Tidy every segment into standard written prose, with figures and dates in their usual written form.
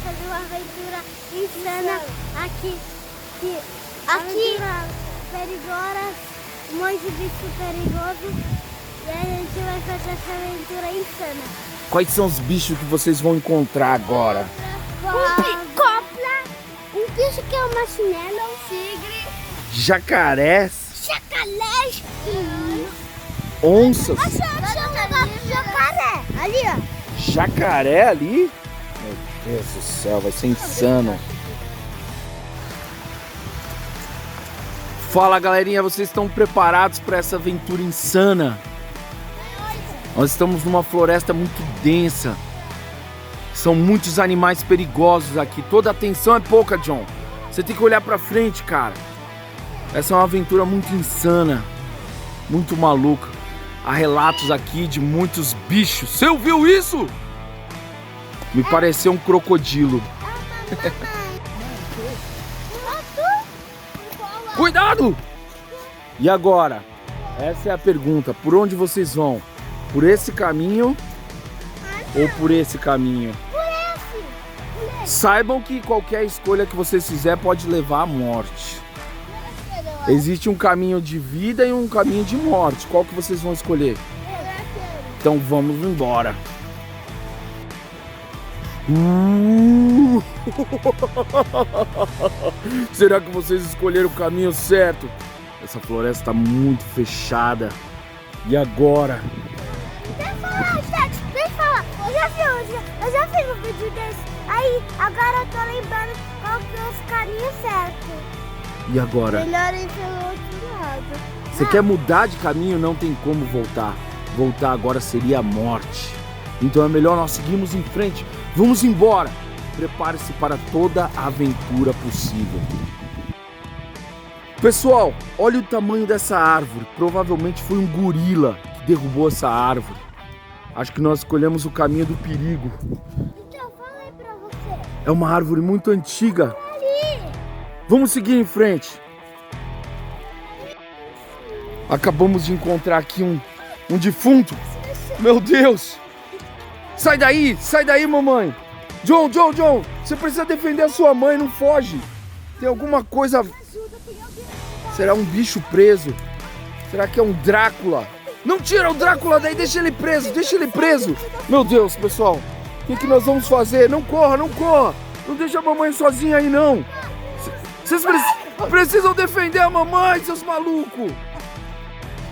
fazer uma aventura insana aqui. Aventura perigosa, um monte de bicho perigoso. E a gente vai fazer essa aventura insana. Quais são os bichos que vocês vão encontrar agora? Um picopla, um bicho que é um marshmallow, tigre, Jacarés, chacalés, onças, achei um negócio de jacaré. Ali, ó. jacaré ali? Meu Deus do céu, vai ser insano. Fala galerinha, vocês estão preparados para essa aventura insana? Nós estamos numa floresta muito densa. São muitos animais perigosos aqui. Toda a atenção é pouca, John. Você tem que olhar pra frente, cara. Essa é uma aventura muito insana, muito maluca. Há relatos aqui de muitos bichos. Você ouviu isso? Me pareceu um crocodilo. Cuidado! E agora? Essa é a pergunta. Por onde vocês vão? Por esse caminho ou por esse caminho? Saibam que qualquer escolha que vocês fizerem pode levar à morte. Existe um caminho de vida e um caminho de morte. Qual que vocês vão escolher? Então vamos embora. Será que vocês escolheram o caminho certo? Essa floresta está muito fechada. E agora? Deixa eu falar. Eu já fiz um vídeo desse. Aí, agora eu tô lembrando qual que é os caminhos certos. E agora? Melhor ir pelo outro lado. Você quer mudar de caminho? Não tem como voltar. Voltar agora seria a morte. Então é melhor nós seguirmos em frente. Vamos embora. Prepare-se para toda a aventura possível. Pessoal, olha o tamanho dessa árvore. Provavelmente foi um gorila que derrubou essa árvore. Acho que nós escolhemos o caminho do perigo. Então, falei pra você. É uma árvore muito antiga. Ali. Vamos seguir em frente. Acabamos de encontrar aqui um defunto. Meu Deus! Sai daí, mamãe! John, você precisa defender a sua mãe, não foge. Tem alguma coisa... Será um bicho preso? Será que é um Drácula? Não tira o Drácula daí, deixa ele preso. Meu Deus, pessoal, o que nós vamos fazer? Não corra. Não deixa a mamãe sozinha aí, não. Vocês precisam defender a mamãe, seus malucos.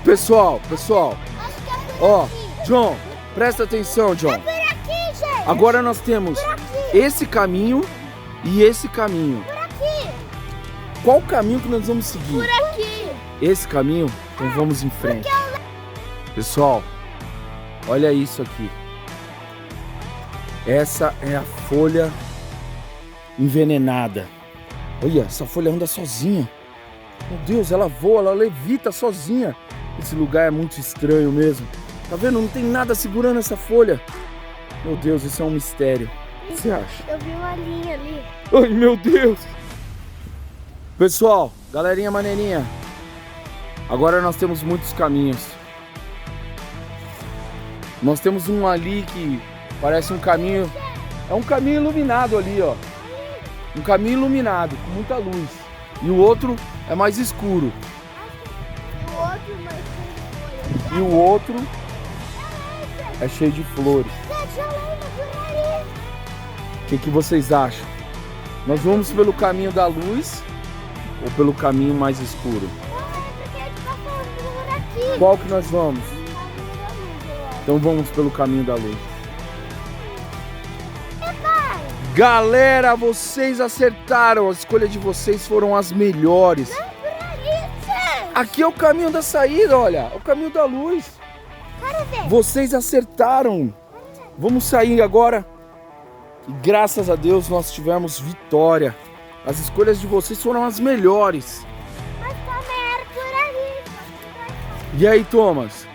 Pessoal, ó, John, presta atenção, John. Por aqui, gente. Agora nós temos esse caminho e esse caminho. Por aqui. Qual caminho que nós vamos seguir? Por aqui. Esse caminho? Então vamos em frente. Pessoal, olha isso aqui. Essa é a folha envenenada. Olha, essa folha anda sozinha. Meu Deus, ela voa, ela levita sozinha. Esse lugar é muito estranho mesmo. Tá vendo? Não tem nada segurando essa folha. Meu Deus, isso é um mistério. O que você acha? Eu vi uma linha ali. Ai, meu Deus. Pessoal, galerinha maneirinha. Agora nós temos muitos caminhos. Nós temos um ali que parece um caminho... É um caminho iluminado ali, ó. Um caminho iluminado, com muita luz. E o outro é mais escuro. E o outro é cheio de flores. O que vocês acham? Nós vamos pelo caminho da luz ou pelo caminho mais escuro? Qual que nós vamos? Então vamos pelo caminho da luz. Galera, vocês acertaram. A escolha de vocês foram as melhores. Aqui é o caminho da saída, olha. É o caminho da luz. Vocês acertaram. Vamos sair agora. E graças a Deus nós tivemos vitória. As escolhas de vocês foram as melhores. E aí, Thomas?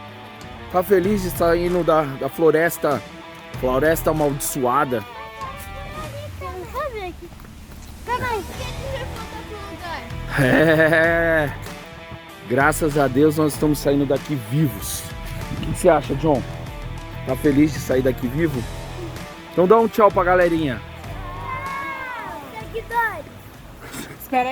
Tá feliz de estar indo da floresta amaldiçoada? É. Graças a Deus nós estamos saindo daqui vivos. O que você acha, John? Tá feliz de sair daqui vivo? Então dá um tchau pra galerinha. seguidores. Espera aí.